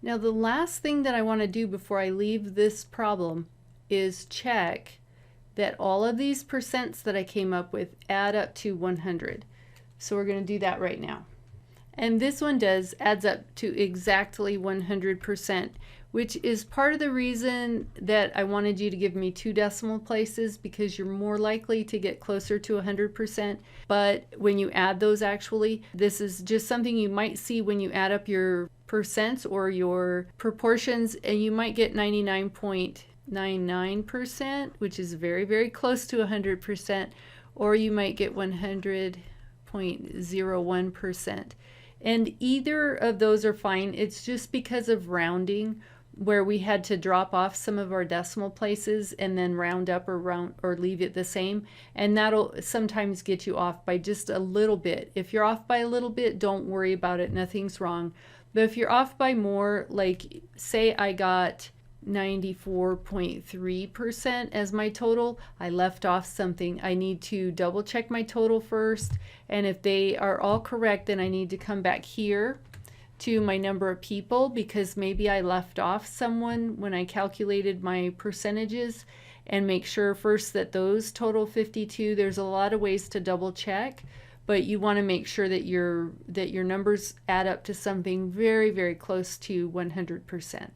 Now the last thing that I want to do before I leave this problem is check that all of these percents that I came up with add up to 100. So we're going to do that right now. And this one adds up to exactly 100%, which is part of the reason that I wanted you to give me 2 decimal places, because you're more likely to get closer to 100%. But when you add those, actually, this is just something you might see when you add up your percents or your proportions, and you might get 99.99%, which is very, very close to 100%, or you might get 100.01%. And either of those are fine. It's just because of rounding, where we had to drop off some of our decimal places and then round up or leave it the same, and that'll sometimes get you off by just a little bit. If you're off by a little bit, don't worry about it, nothing's wrong. But if you're off by more, like say I got 94.3% as my total, I left off something. I need to double check my total first, and if they are all correct, then I need to come back here to my number of people, because maybe I left off someone when I calculated my percentages, and make sure first that those total 52. There's a lot of ways to double check, but you want to make sure that your numbers add up to something very, very close to 100%.